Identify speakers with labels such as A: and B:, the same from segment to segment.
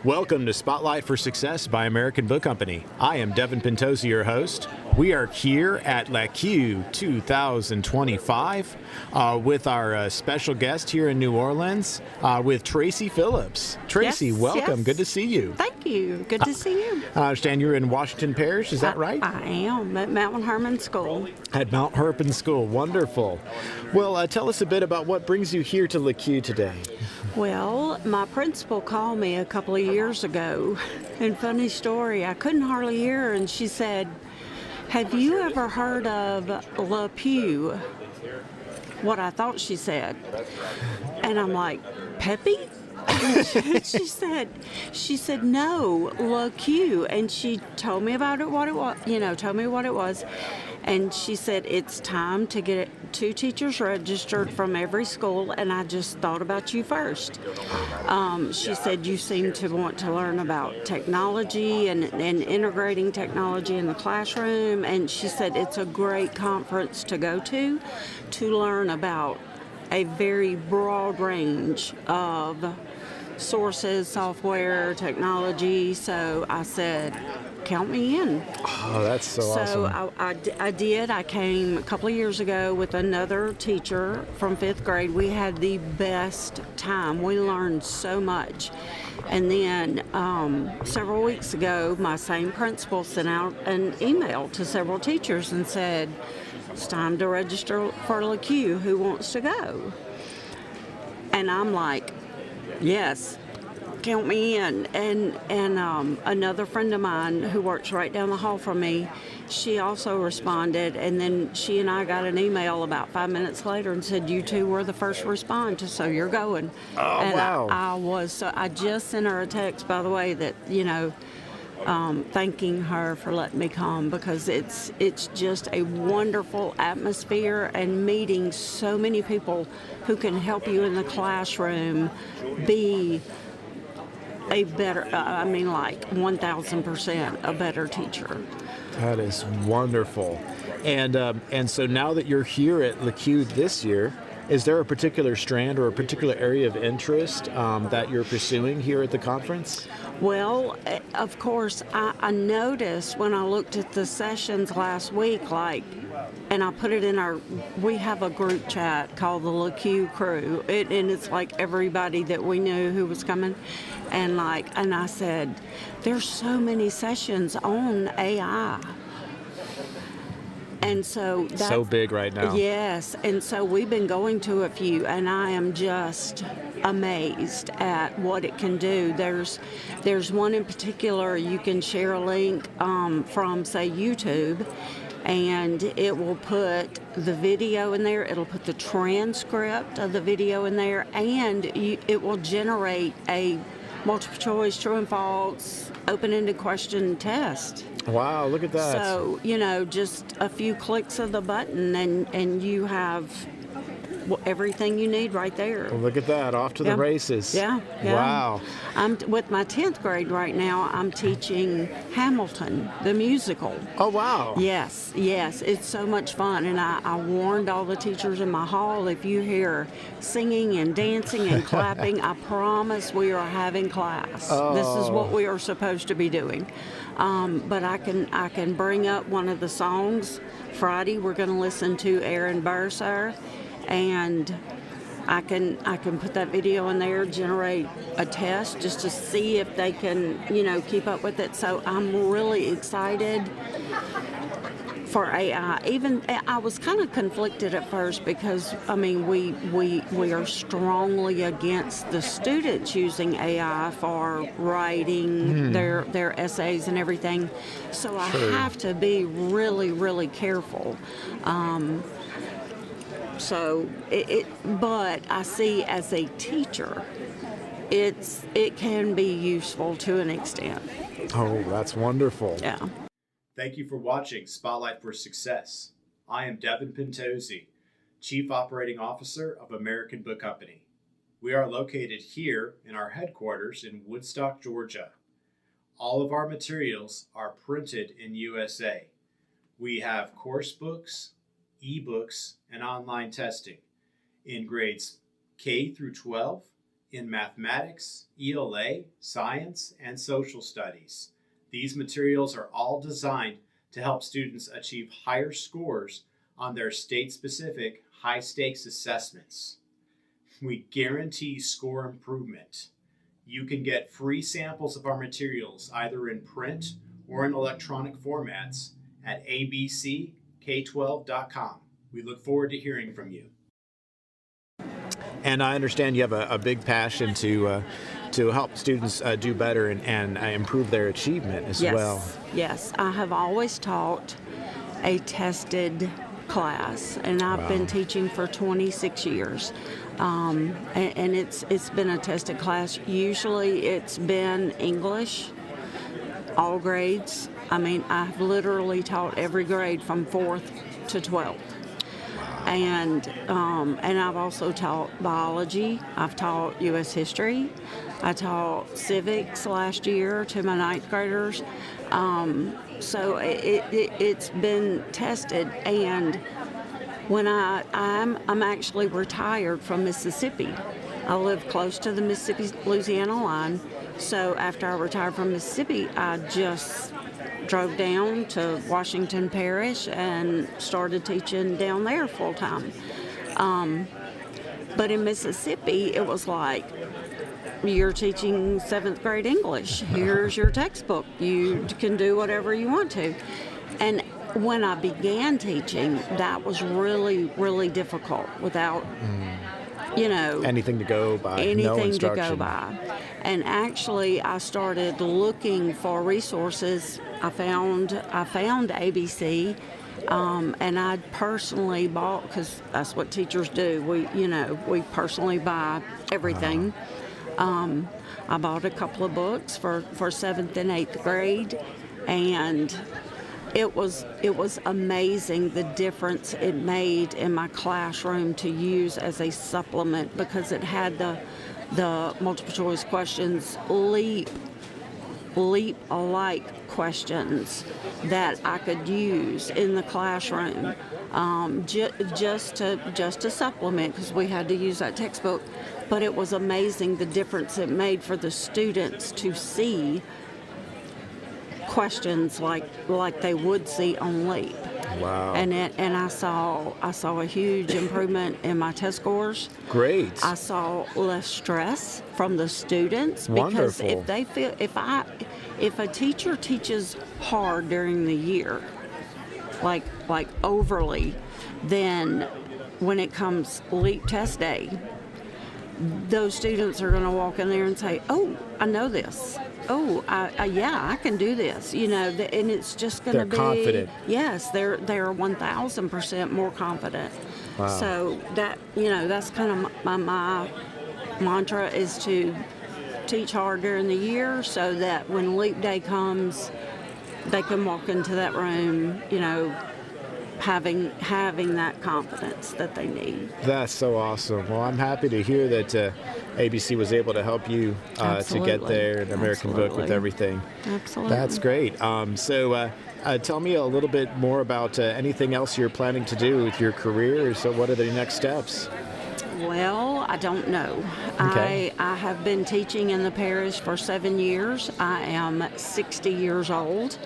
A: Welcome to Spotlight for Success by American Book Company. I am Devin Pintosi, your host. We are here at LACUE 2025 with our special guest here in New Orleans with Tracy Phillips. Tracy, welcome. Yes. Good to see you.
B: Thank you. Good to see you.
A: I understand you're in Washington Parish. Is that right?
B: I am at Mount Hermon School.
A: At Mount Hermon School. Wonderful. Well, tell us a bit about what brings you here to LACUE today.
B: Well, my principal called me a couple of years ago, and funny story, I couldn't hardly hear her, and she said, "Have you ever heard of LACUE?" What I thought she said. And I'm like, "Peppy?" she said, "No, LACUE." And she told me about it, told me what it was. And she said, "It's time to get 2 teachers registered from every school, and I just thought about you first." She said, "You seem to want to learn about technology and integrating technology in the classroom." And she said, "It's a great conference to go to learn about a very broad range of sources, software, technology." So I said, "Count me in."
A: Oh, that's so awesome.
B: So I did. I came a couple of years ago with another teacher from 5th grade. We had the best time. We learned so much. And then several weeks ago, my same principal sent out an email to several teachers and said, "It's time to register for LACUE. Who wants to go?" And I'm like, "Yes, count me in." And another friend of mine who works right down the hall from me, she also responded, and then she and I got an email about 5 minutes later and said, "You two were the first to respond, so you're going."
A: Oh,
B: and
A: wow.
B: I just sent her a text, by the way, that, thanking her for letting me come, because it's just a wonderful atmosphere and meeting so many people who can help you in the classroom be a better, 1,000% a better teacher.
A: That is wonderful. And so now that you're here at LACUE this year, is there a particular strand or a particular area of interest that you're pursuing here at the conference?
B: Well, of course, I noticed when I looked at the sessions last week, and I put it in we have a group chat called the LACUE crew, and it's like everybody that we knew who was coming, and I said, "There's so many sessions on AI." And so that's
A: so big right now.
B: Yes, and so we've been going to a few, and I am just amazed at what it can do. There's one in particular, you can share a link from, say, YouTube, and it will put the video in there, it'll put the transcript of the video in there, and it will generate a multiple choice, true and false, open-ended question test.
A: Wow, look at that.
B: So, just a few clicks of the button, and you have everything you need right there.
A: Well, look at that, off to the races.
B: Yeah.
A: Wow.
B: I'm with my 10th grade right now. I'm teaching Hamilton, the musical.
A: Oh, wow.
B: Yes, it's so much fun, and I warned all the teachers in my hall, if you hear singing and dancing and clapping, I promise we are having class.
A: Oh.
B: This is what we are supposed to be doing. But I can bring up one of the songs. Friday we're going to listen to Aaron Burr, and I can put that video in there, generate a test just to see if they can, keep up with it. So I'm really excited for AI. Even I was kind of conflicted at first because we are strongly against the students using AI for writing their essays and everything. So I have to be really, really careful. But I see as a teacher, it can be useful to an extent.
A: Oh, that's wonderful.
B: Yeah.
A: Thank you for watching Spotlight for Success. I am Devin Pintosi, Chief Operating Officer of American Book Company. We are located here in our headquarters in Woodstock, Georgia. All of our materials are printed in USA. We have course books, ebooks, and online testing in grades K through 12 in mathematics, ELA, science, and social studies. These materials are all designed to help students achieve higher scores on their state-specific high-stakes assessments. We guarantee score improvement. You can get free samples of our materials either in print or in electronic formats at abck12.com. We look forward to hearing from you.
C: And I understand you have a big passion to help students do better and improve their achievement as well.
B: Yes, I have always taught a tested class, and I've been teaching for 26 years. And it's been a tested class. Usually it's been English, all grades. I mean, I've literally taught every grade from 4th to 12th. And I've also taught biology. I've taught U.S. history. I taught civics last year to my 9th graders. So it's been tested. And when I'm actually retired from Mississippi. I live close to the Mississippi-Louisiana line. So after I retired from Mississippi, I just drove down to Washington Parish and started teaching down there full time. But in Mississippi, it was like, you're teaching 7th grade English. Here's your textbook. You can do whatever you want to. And when I began teaching, that was really, really difficult without,
C: anything to go by, no instruction.
B: And actually, I started looking for resources. I found ABC, and I personally bought, because that's what teachers do. We personally buy everything. I bought a couple of books for 7th and 8th grade, and it was amazing the difference it made in my classroom to use as a supplement, because it had the multiple choice questions, leap alike questions that I could use in the classroom, just to supplement, because we had to use that textbook. But it was amazing the difference it made for the students to see questions like they would see on LEAP.
C: Wow.
B: And I saw a huge improvement in my test scores.
C: Great.
B: I saw less stress from the students.
C: Wonderful.
B: Because if they feel, if a teacher teaches hard during the year, like overly, then when it comes LEAP test day, those students are going to walk in there and say, "Oh, I know this. Oh, I can do this." And it's just going to be.
C: They're confident.
B: Yes, they're 1,000% more confident.
C: Wow.
B: So that's kind of my mantra, is to teach hard during the year, so that when LEAP day comes, they can walk into that room, having that confidence that they need.
C: That's so awesome. Well, I'm happy to hear that ABC was able to help you to get there, an American book with everything.
B: Absolutely.
C: That's great. So tell me a little bit more about anything else you're planning to do with your career. So what are the next steps?
B: Well, I don't know.
C: Okay.
B: I have been teaching in the parish for 7 years. I am 60 years old.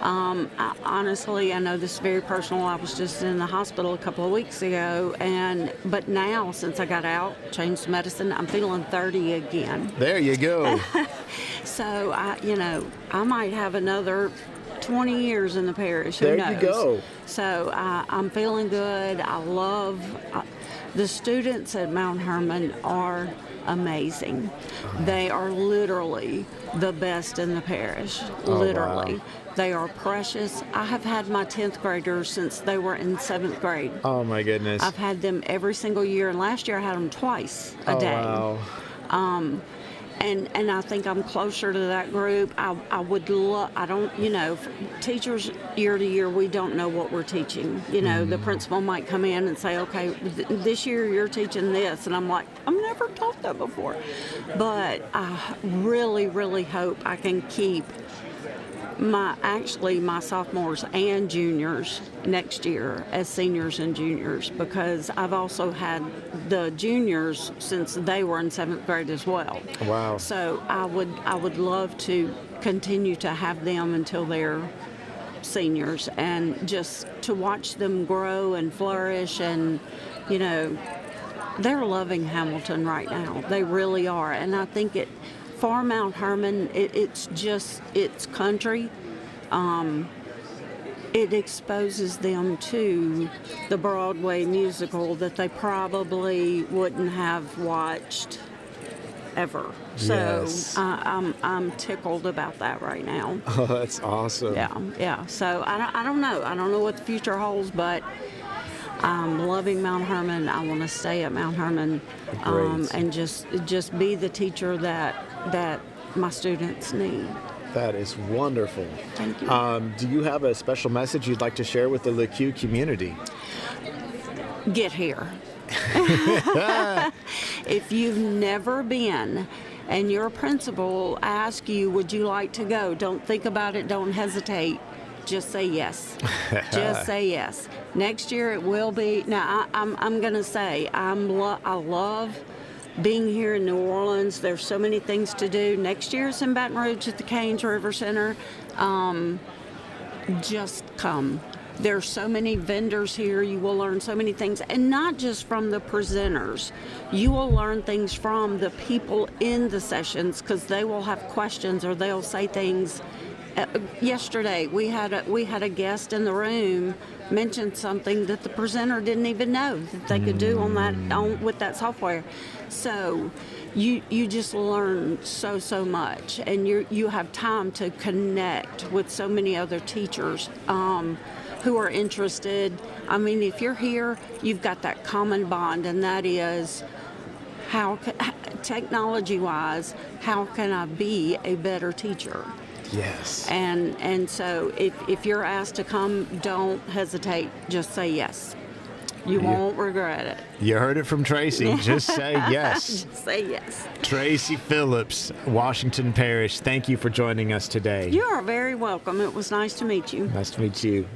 B: Honestly, I know this is very personal. I was just in the hospital a couple of weeks ago, but now, since I got out, changed medicine, I'm feeling 30 again.
C: There you go.
B: So I might have another 20 years in the parish. Who knows?
C: There you go.
B: So I'm feeling good. I love the students at Mount Hermon are amazing. They are literally the best in the parish. Literally.
C: Wow.
B: They are precious. I have had my 10th graders since they were in 7th grade.
C: Oh my goodness.
B: I've had them every single year, and last year I had them twice a day.
C: Wow.
B: And I think I'm closer to that group. I would love, I don't, teachers year to year, we don't know what we're teaching. The principal might come in and say, okay, this year you're teaching this. And I'm like, I've never taught that before. But I really, really hope I can keep my sophomores and juniors next year as seniors and juniors, because I've also had the juniors since they were in 7th grade as well.
C: Wow.
B: So I would love to continue to have them until they're seniors, and just to watch them grow and flourish. And they're loving Hamilton right now. They really are. And I think for Mount Hermon, it's country. It exposes them to the Broadway musical that they probably wouldn't have watched ever. So
C: Yes.
B: I'm tickled about that right now.
C: Oh, that's awesome.
B: Yeah. So I don't know. I don't know what the future holds, but I'm loving Mount Hermon. I want to stay at Mount Hermon,
C: Great.
B: and just be the teacher that my students need.
C: That is wonderful.
B: Thank you.
C: Do you have a special message you'd like to share with the LACUE community?
B: Get here. If you've never been and your principal asks you, would you like to go? Don't think about it. Don't hesitate. Just say yes. Just say yes. Next year it will be. Now I'm going to say I love being here in New Orleans. There's so many things to do. Next year it's in Baton Rouge at the Canes River Center. Just come. There's so many vendors here. You will learn so many things, and not just from the presenters. You will learn things from the people in the sessions, because they will have questions or they'll say things. Yesterday we had a guest in the room mention something that the presenter didn't even know that they could do with that software. So you just learn so much, and you have time to connect with so many other teachers who are interested. I mean, if you're here, you've got that common bond, and that is technology-wise, how can I be a better teacher?
C: Yes.
B: And so if you're asked to come, don't hesitate. Just say yes. You won't regret it.
C: You heard it from Tracy. Just say yes.
B: Just say yes.
C: Tracy Phillips, Washington Parish, thank you for joining us today.
B: You are very welcome. It was nice to meet you.
C: Nice to meet you.